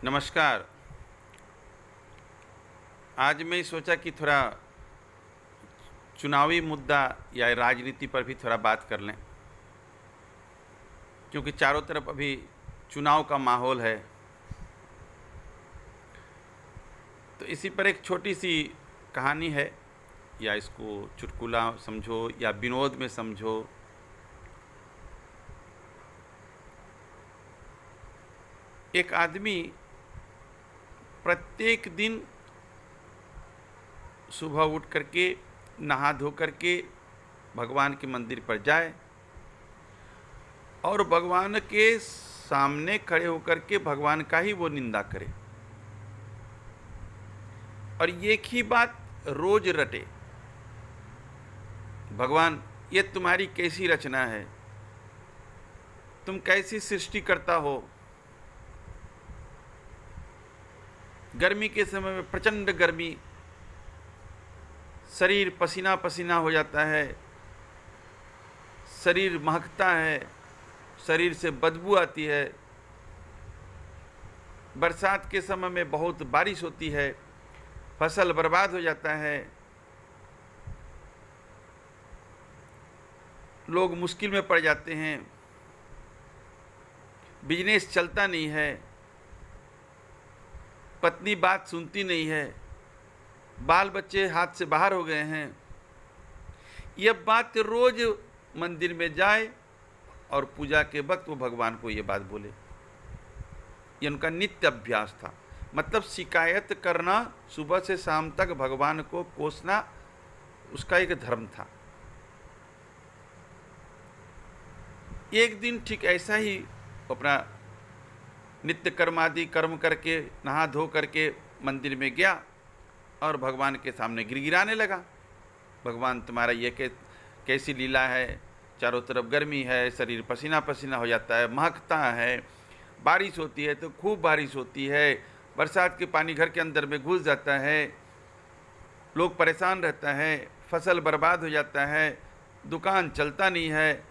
नमस्कार। आज मैं सोचा कि थोड़ा चुनावी मुद्दा या राजनीति पर भी थोड़ा बात कर लें, क्योंकि चारों तरफ अभी चुनाव का माहौल है। तो इसी पर एक छोटी सी कहानी है, या इसको चुटकुला समझो या विनोद में समझो। एक आदमी प्रत्येक दिन सुबह उठ करके नहा धो करके भगवान के मंदिर पर जाए और भगवान के सामने खड़े होकर के भगवान का ही वो निंदा करे और एक ही बात रोज रटे, भगवान ये तुम्हारी कैसी रचना है, तुम कैसी सृष्टि करता हो। गर्मी के समय में प्रचंड गर्मी, शरीर पसीना पसीना हो जाता है, शरीर महकता है, शरीर से बदबू आती है। बरसात के समय में बहुत बारिश होती है, फसल बर्बाद हो जाता है, लोग मुश्किल में पड़ जाते हैं, बिजनेस चलता नहीं है, पत्नी बात सुनती नहीं है, बाल बच्चे हाथ से बाहर हो गए हैं। यह बात रोज मंदिर में जाए और पूजा के वक्त वो भगवान को ये बात बोले। ये उनका नित्य अभ्यास था। मतलब शिकायत करना, सुबह से शाम तक भगवान को कोसना उसका एक धर्म था। एक दिन ठीक ऐसा ही अपना नित्य कर्मादि कर्म करके नहा धो करके मंदिर में गया और भगवान के सामने गिड़गिड़ाने लगा। भगवान तुम्हारा ये कैसी लीला है, चारों तरफ गर्मी है, शरीर पसीना पसीना हो जाता है, महकता है, बारिश होती है तो खूब बारिश होती है, बरसात के पानी घर के अंदर में घुस जाता है, लोग परेशान रहता है, फसल बर्बाद हो जाता है, दुकान चलता नहीं है,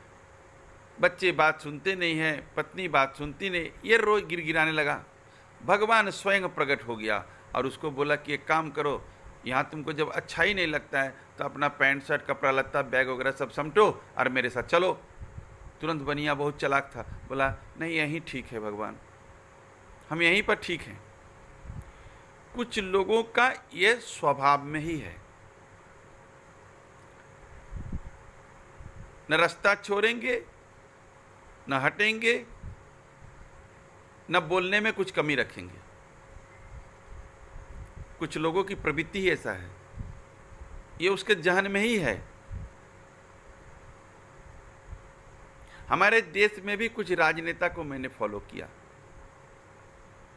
बच्चे बात सुनते नहीं हैं, पत्नी बात सुनती नहीं। ये रोज गिड़गिड़ाने लगा। भगवान स्वयं प्रकट हो गया और उसको बोला कि एक काम करो, यहाँ तुमको जब अच्छा ही नहीं लगता है तो अपना पैंट शर्ट कपड़ा लत्ता बैग वगैरह सब समेटो और मेरे साथ चलो। तुरंत बनिया बहुत चालाक था, बोला नहीं यहीं ठीक है भगवान, हम यहीं पर ठीक हैं। कुछ लोगों का ये स्वभाव में ही है, न रास्ता छोड़ेंगे, न हटेंगे, न बोलने में कुछ कमी रखेंगे। कुछ लोगों की प्रवृत्ति ही ऐसा है, ये उसके जहन में ही है। हमारे देश में भी कुछ राजनेता को मैंने फॉलो किया,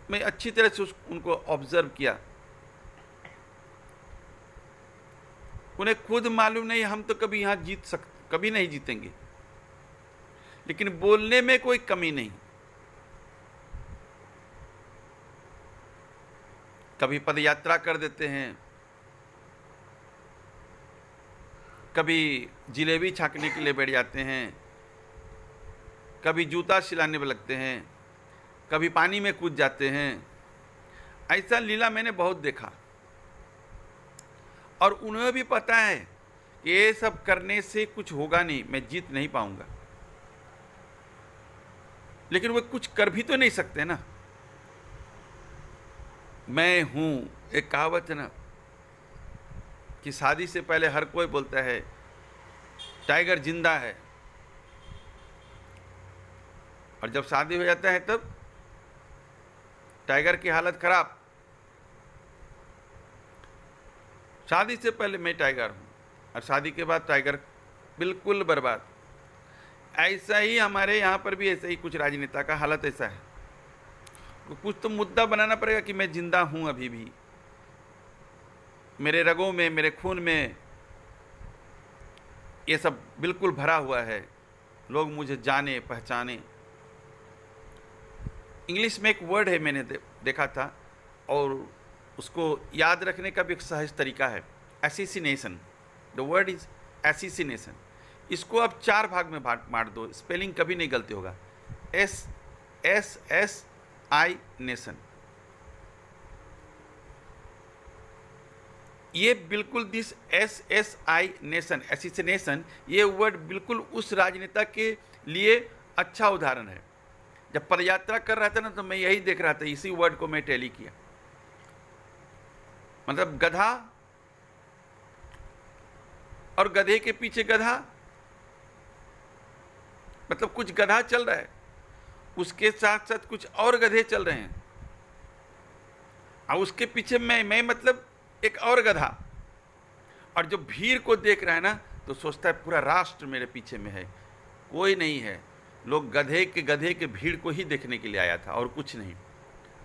मैं अच्छी तरह से उनको ऑब्जर्व किया। उन्हें खुद मालूम नहीं हम तो कभी यहाँ कभी नहीं जीतेंगे, लेकिन बोलने में कोई कमी नहीं। कभी पद यात्रा कर देते हैं, कभी जिलेबी छाकने के लिए बैठ जाते हैं, कभी जूता सिलाने में लगते हैं, कभी पानी में कूद जाते हैं। ऐसा लीला मैंने बहुत देखा और उन्हें भी पता है कि ये सब करने से कुछ होगा नहीं, मैं जीत नहीं पाऊंगा, लेकिन वे कुछ कर भी तो नहीं सकते ना। मैं हूँ, एक कहावत है ना कि शादी से पहले हर कोई बोलता है टाइगर जिंदा है, और जब शादी हो जाता है तब टाइगर की हालत खराब। शादी से पहले मैं टाइगर हूँ और शादी के बाद टाइगर बिल्कुल बर्बाद। ऐसा ही हमारे यहाँ पर भी ऐसा ही कुछ राजनेता का हालत ऐसा है। कुछ तो मुद्दा बनाना पड़ेगा कि मैं जिंदा हूँ, अभी भी मेरे रगों में, मेरे खून में ये सब बिल्कुल भरा हुआ है, लोग मुझे जाने पहचाने। इंग्लिश में एक वर्ड है, मैंने देखा था और उसको याद रखने का भी एक सहज तरीका है, assassination. The word is assassination. इसको आप 4 भाग में बांट दो, स्पेलिंग कभी नहीं गलती होगा। S I nation. ये बिल्कुल दिस SSI नेशन, एसिसिनेशन, ये वर्ड बिल्कुल उस राजनेता के लिए अच्छा उदाहरण है। जब पदयात्रा कर रहा था ना, तो मैं यही देख रहा था, इसी वर्ड को मैं टैली किया। मतलब गधा और गधे के पीछे गधा, मतलब कुछ गधा चल रहा है, उसके साथ साथ कुछ और गधे चल रहे हैं, और उसके पीछे मैं मतलब एक और गधा। और जो भीड़ को देख रहा है ना, तो सोचता है पूरा राष्ट्र मेरे पीछे में है, कोई नहीं है। लोग गधे के भीड़ को ही देखने के लिए आया था और कुछ नहीं।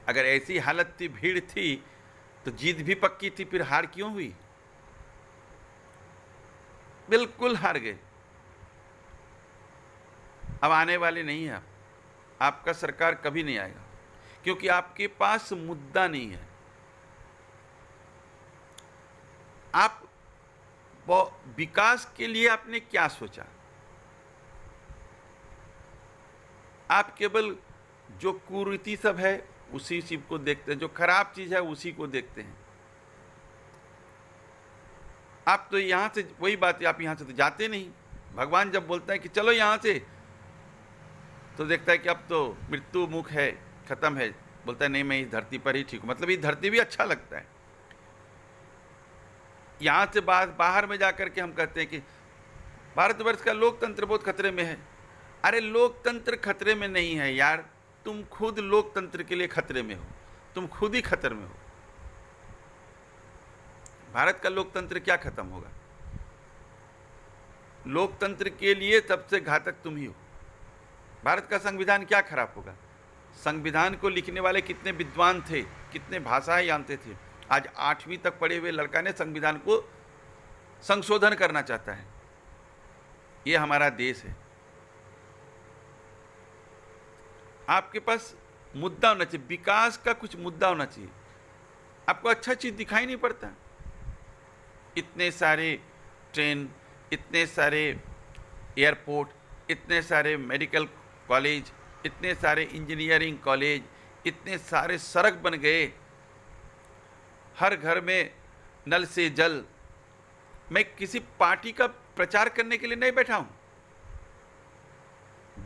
अगर ऐसी हालत थी, भीड़ थी, तो जीत भी पक्की थी, फिर हार क्यों हुई? बिल्कुल हार गए। अब आने वाले नहीं है, आपका सरकार कभी नहीं आएगा, क्योंकि आपके पास मुद्दा नहीं है। आप विकास के लिए आपने क्या सोचा? आप केवल जो कुरीति सब है उसी चीज को देखते हैं, जो खराब चीज है उसी को देखते हैं। आप तो यहां से, वही बात है, आप यहां से तो जाते नहीं। भगवान जब बोलता है कि चलो यहां से, तो देखता है कि अब तो मृत्यु मुख है, खत्म है, बोलता है नहीं, मैं इस धरती पर ही ठीक हूं। मतलब ये धरती भी अच्छा लगता है। यहां से बाहर में जाकर के हम कहते हैं कि भारतवर्ष का लोकतंत्र बहुत खतरे में है। अरे लोकतंत्र खतरे में नहीं है यार, तुम खुद लोकतंत्र के लिए खतरे में हो, तुम खुद ही खतरे में हो। भारत का लोकतंत्र क्या खत्म होगा? लोकतंत्र के लिए सबसे घातक तुम ही हो। भारत का संविधान क्या खराब होगा? संविधान को लिखने वाले कितने विद्वान थे, कितने भाषाएं जानते थे। आज 8वीं तक पढ़े हुए लड़का ने संविधान को संशोधन करना चाहता है। ये हमारा देश है। आपके पास मुद्दा होना चाहिए, विकास का कुछ मुद्दा होना चाहिए। आपको अच्छा चीज दिखाई नहीं पड़ता। इतने सारे ट्रेन, इतने सारे एयरपोर्ट, इतने सारे मेडिकल कॉलेज, इतने सारे इंजीनियरिंग कॉलेज, इतने सारे सड़क बन गए, हर घर में नल से जल। मैं किसी पार्टी का प्रचार करने के लिए नहीं बैठा हूं,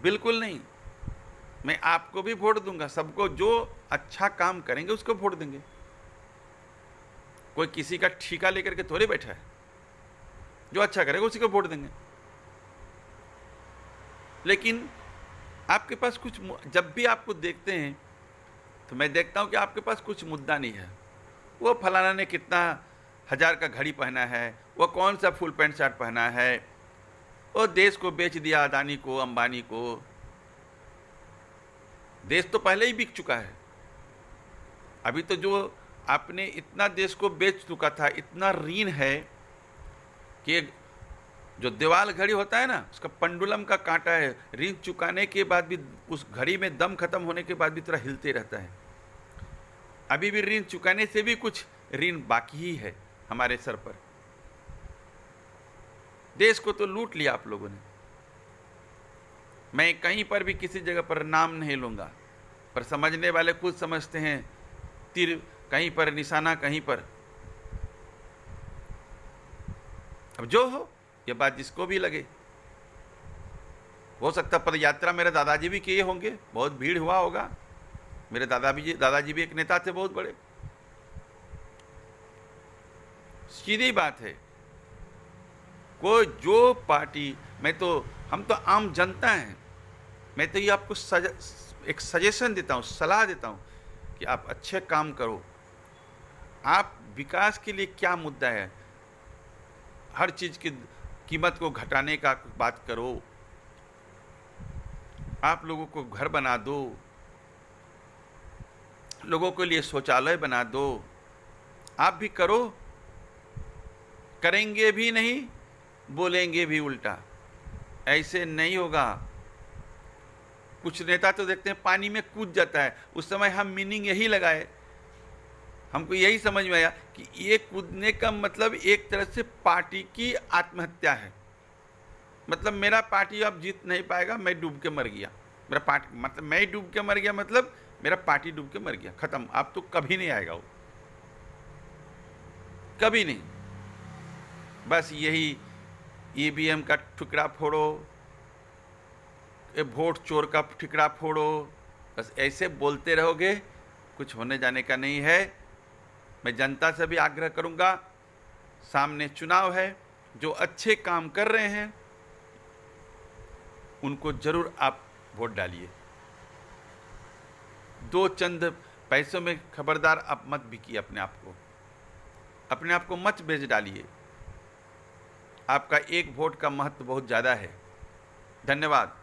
बिल्कुल नहीं। मैं आपको भी वोट दूंगा, सबको जो अच्छा काम करेंगे उसको वोट देंगे। कोई किसी का ठेका लेकर के थोड़े बैठा है, जो अच्छा करेगा उसी को वोट देंगे। लेकिन आपके पास कुछ, जब भी आपको देखते हैं तो मैं देखता हूं कि आपके पास कुछ मुद्दा नहीं है। वो फलाना ने कितना 1000 का घड़ी पहना है, वो कौन सा फुल पैंट शर्ट पहना है, वो देश को बेच दिया अदानी को, अंबानी को। देश तो पहले ही बिक चुका है। अभी तो जो आपने इतना देश को बेच चुका था, इतना ऋण है कि जो दीवाल घड़ी होता है ना, उसका पंडुलम का कांटा है, ऋण चुकाने के बाद भी, उस घड़ी में दम खत्म होने के बाद भी थोड़ा हिलते रहता है। अभी भी ऋण चुकाने से भी कुछ ऋण बाकी ही है हमारे सर पर। देश को तो लूट लिया आप लोगों ने। मैं कहीं पर भी किसी जगह पर नाम नहीं लूंगा, पर समझने वाले खुद समझते हैं, तीर कहीं पर, निशाना कहीं पर। अब जो हो, ये बात जिसको भी लगे। हो सकता पद यात्रा मेरे दादाजी भी किए होंगे, बहुत भीड़ हुआ होगा। मेरे दादाजी भी एक नेता थे बहुत बड़े। सीधी बात है, कोई जो पार्टी, हम तो आम जनता हैं। मैं तो ये आपको एक सजेशन देता हूँ, सलाह देता हूँ कि आप अच्छे काम करो। आप विकास के लिए क्या मुद्दा है, हर चीज की कीमत को घटाने का बात करो। आप लोगों को घर बना दो, लोगों के लिए शौचालय बना दो। आप भी करो, करेंगे भी नहीं, बोलेंगे भी उल्टा। ऐसे नहीं होगा। कुछ नेता तो देखते हैं पानी में कूद जाता है, उस समय हम मीनिंग यही लगाए, हमको यही समझ में आया कि ये कूदने का मतलब एक तरह से पार्टी की आत्महत्या है। मतलब मेरा पार्टी अब जीत नहीं पाएगा, मैं डूब के मर गया। मेरा पार्टी मतलब मैं डूब के मर गया, मतलब मेरा पार्टी डूब के मर गया, खत्म। अब तो कभी नहीं आएगा वो, कभी नहीं। बस यही ईवीएम का ठुकरा फोड़ो, वोट चोर का ठिकरा फोड़ो, बस ऐसे बोलते रहोगे, कुछ होने जाने का नहीं है। मैं जनता से भी आग्रह करूंगा, सामने चुनाव है, जो अच्छे काम कर रहे हैं उनको जरूर आप वोट डालिए। दो चंद पैसों में खबरदार आप मत बिकिए अपने आप को मत बेच डालिए। आपका एक वोट का महत्व बहुत ज़्यादा है। धन्यवाद।